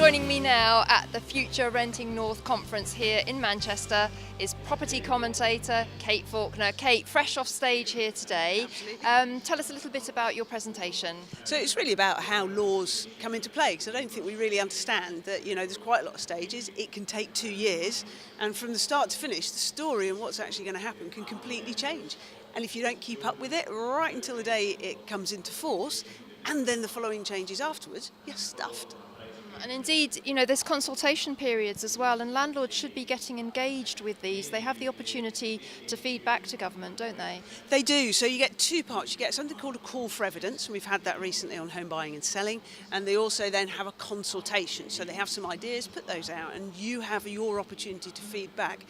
Joining me now at the Future Renting North conference here in Manchester is property commentator Kate Faulkner. Kate, fresh off stage here today. Tell us a little bit about your presentation. So it's really about how laws come into play, because I don't think we really understand that, there's quite a lot of stages. It can take 2 years, and from the start to finish, the story and what's actually going to happen can completely change. And if you don't keep up with it right until the day it comes into force, and then the following changes afterwards, you're stuffed. And indeed, there's consultation periods as well, and landlords should be getting engaged with these. They have the opportunity to feed back to government, don't they? They do. So you get two parts. You get something called a call for evidence, and we've had that recently on home buying and selling, and they also then have a consultation. So they have some ideas, put those out, and you have your opportunity to feed back.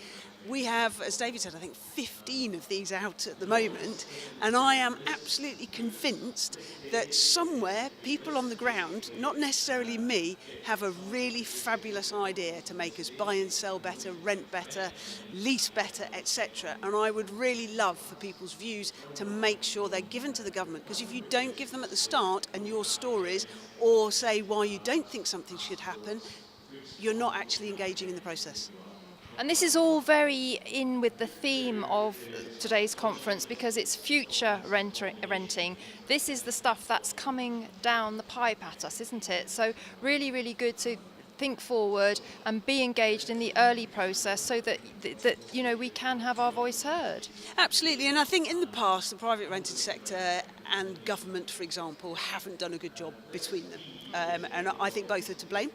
We have, as David said, I think 15 of these out at the moment, and I am absolutely convinced that somewhere people on the ground, not necessarily me, have a really fabulous idea to make us buy and sell better, rent better, lease better, etc. And I would really love for people's views to make sure they're given to the government, because if you don't give them at the start and your stories, or say why you don't think something should happen, you're not actually engaging in the process. And this is all very in with the theme of today's conference, because it's future renting. This is the stuff that's coming down the pipe at us, isn't it? So really, really good to think forward and be engaged in the early process so that we can have our voice heard. Absolutely, and I think in the past the private rented sector and government, for example, haven't done a good job between them, and I think both are to blame.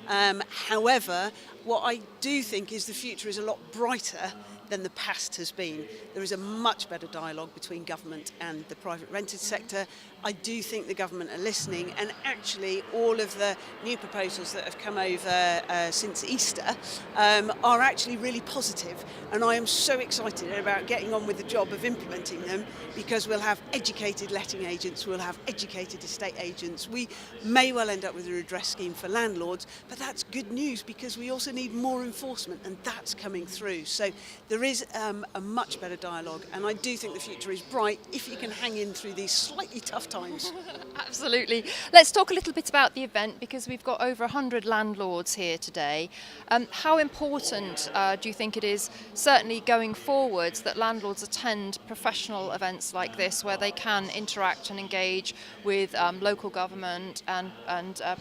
However, what I do think is the future is a lot brighter than the past has been. There is a much better dialogue between government and the private rented sector. I do think the government are listening, and actually all of the new proposals that have come over since Easter are actually really positive, and I am so excited about getting on with the job of implementing them, because we'll have educated letting agents, we'll have educated estate agents, we may well end up with a redress scheme for landlords, but that's good news because we also need more enforcement, and that's coming through. So there is a much better dialogue, and I do think the future is bright if you can hang in through these slightly tough times. Absolutely. Let's talk a little bit about the event, because we've got over 100 landlords here today. How important do you think it is, certainly going forwards, that landlords attend professional events like this, where they can interact and engage with local government and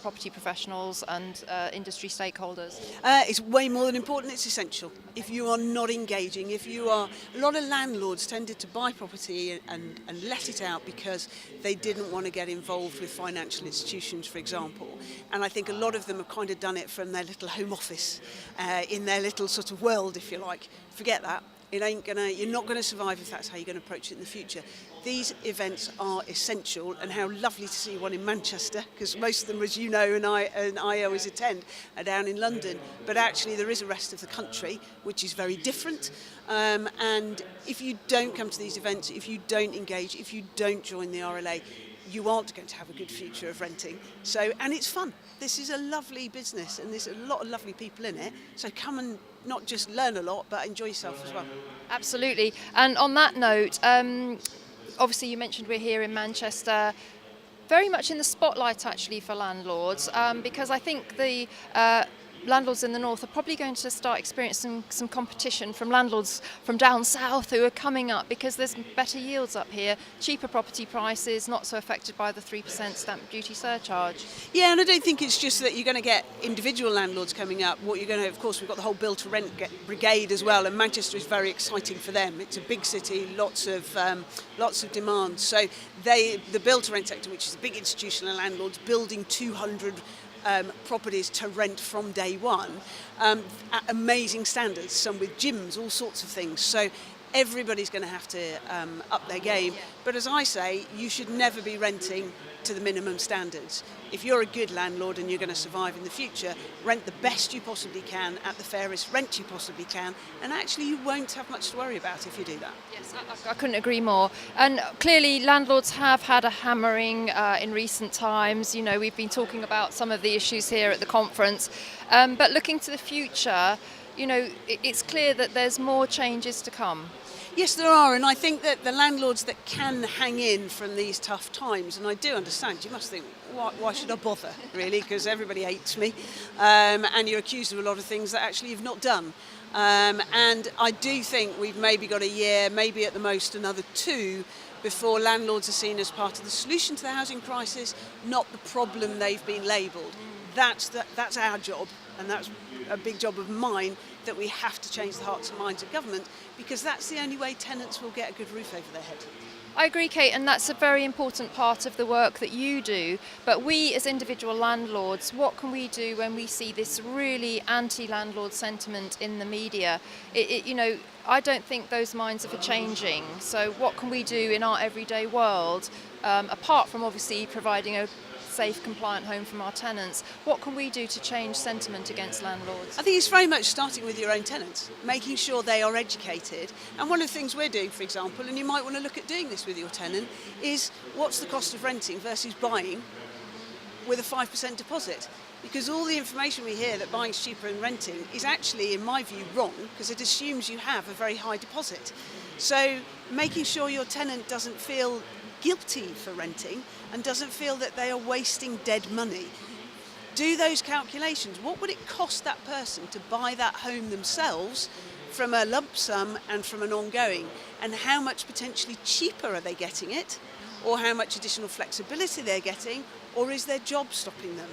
property professionals and industry stakeholders? It's way more than important, it's essential. If you are not engaging, a lot of landlords tended to buy property and let it out because they didn't want to get involved with financial institutions, for example. And I think a lot of them have kind of done it from their little home office, in their little sort of world, if you like. Forget that. You're not going to survive if that's how you're going to approach it in the future. These events are essential, and how lovely to see one in Manchester, because most of them, as you know, and I always attend, are down in London. But actually there is a rest of the country, which is very different. And if you don't come to these events, if you don't engage, if you don't join the RLA, you aren't going to have a good future of renting. So, and it's fun. This is a lovely business, and there's a lot of lovely people in it. So come and not just learn a lot, but enjoy yourself as well. Absolutely. And on that note, obviously you mentioned we're here in Manchester, very much in the spotlight actually for landlords, because I think the landlords in the north are probably going to start experiencing some competition from landlords from down south who are coming up, because there's better yields up here, cheaper property prices, not so affected by the 3% stamp duty surcharge. Yeah, and I don't think it's just that you're going to get individual landlords coming up. What you're going to, of course, we've got the whole build to rent brigade as well, and Manchester is very exciting for them. It's a big city, lots of demand. So the build to rent sector, which is a big institutional landlords, building 200 properties to rent from day one, at amazing standards, some with gyms, all sorts of things. So everybody's going to have to up their game. But as I say, you should never be renting to the minimum standards. If you're a good landlord and you're going to survive in the future, rent the best you possibly can at the fairest rent you possibly can, and actually you won't have much to worry about if you do that. Yes, I couldn't agree more. And clearly landlords have had a hammering in recent times. We've been talking about some of the issues here at the conference, but looking to the future, it's clear that there's more changes to come. Yes, there are, and I think that the landlords that can hang in from these tough times, and I do understand, you must think, why should I bother, really, because everybody hates me, and you're accused of a lot of things that actually you've not done. And I do think we've maybe got a year, maybe at the most another 2, before landlords are seen as part of the solution to the housing crisis, not the problem they've been labelled. That's our job, and that's a big job of mine, that we have to change the hearts and minds of government, because that's the only way tenants will get a good roof over their head. I agree, Kate, and that's a very important part of the work that you do. But we as individual landlords, what can we do when we see this really anti-landlord sentiment in the media? I don't think those minds are for changing. So what can we do in our everyday world, apart from obviously providing a safe, compliant home from our tenants? What can we do to change sentiment against landlords? I think it's very much starting with your own tenants, making sure they are educated. And one of the things we're doing, for example, and you might want to look at doing this with your tenant, is what's the cost of renting versus buying with a 5% deposit? Because all the information we hear that buying's cheaper than renting is actually, in my view, wrong, because it assumes you have a very high deposit. So making sure your tenant doesn't feel guilty for renting and doesn't feel that they are wasting dead money. Do those calculations. What would it cost that person to buy that home themselves from a lump sum and from an ongoing? And how much potentially cheaper are they getting it? Or how much additional flexibility they're getting? Or is their job stopping them?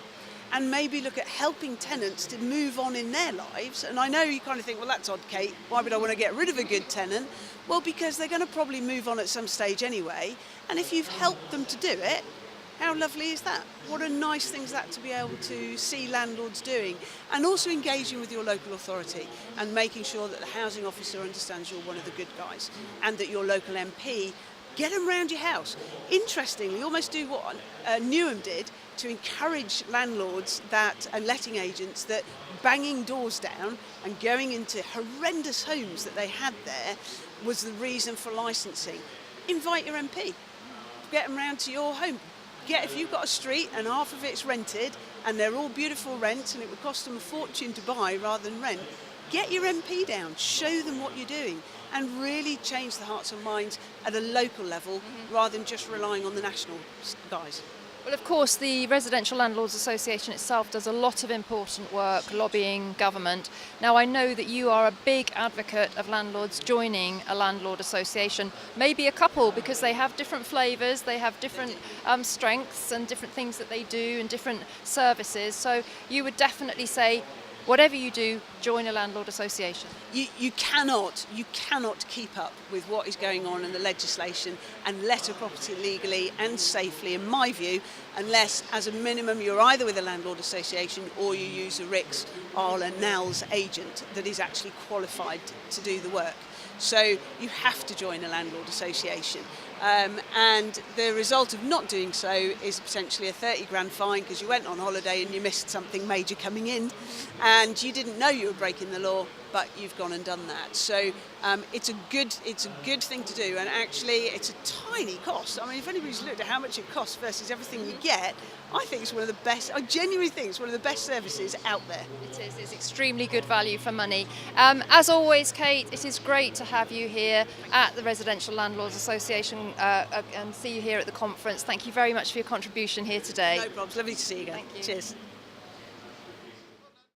And maybe look at helping tenants to move on in their lives. And I know you kind of think, well, that's odd, Kate. Why would I want to get rid of a good tenant? Well, because they're going to probably move on at some stage anyway. And if you've helped them to do it, how lovely is that? What a nice thing is that to be able to see landlords doing. And also engaging with your local authority and making sure that the housing officer understands you're one of the good guys and that your local MP, get them round your house. Interestingly, almost do what Newham did to encourage landlords and letting agents that banging doors down and going into horrendous homes that they had there was the reason for licensing. Invite your MP. Get them round to your home. If you've got a street and half of it's rented and they're all beautiful rents and it would cost them a fortune to buy rather than rent, get your MP down, show them what you're doing, and really change the hearts and minds at a local level rather than just relying on the national guys. Well, of course, the Residential Landlords Association itself does a lot of important work lobbying government. Now, I know that you are a big advocate of landlords joining a landlord association, maybe a couple, because they have different flavours, they have different strengths and different things that they do and different services. So you would definitely say, whatever you do, join a landlord association. You cannot keep up with what is going on in the legislation and let a property legally and safely, in my view, unless as a minimum you're either with a landlord association or you use a RICS, ARLA, NALS agent that is actually qualified to do the work. So you have to join a landlord association. And the result of not doing so is potentially a 30 grand fine because you went on holiday and you missed something major coming in and you didn't know you were breaking the law, but you've gone and done that. So it's a good thing to do, and actually it's a tiny cost. I mean, if anybody's looked at how much it costs versus everything you get, I think it's one of the best, I genuinely think it's one of the best services out there. It is, it's extremely good value for money. As always, Kate, it is great to have you here at the Residential Landlords Association and see you here at the conference. Thank you very much for your contribution here today. No problems, lovely to see you again. Thank you. Cheers.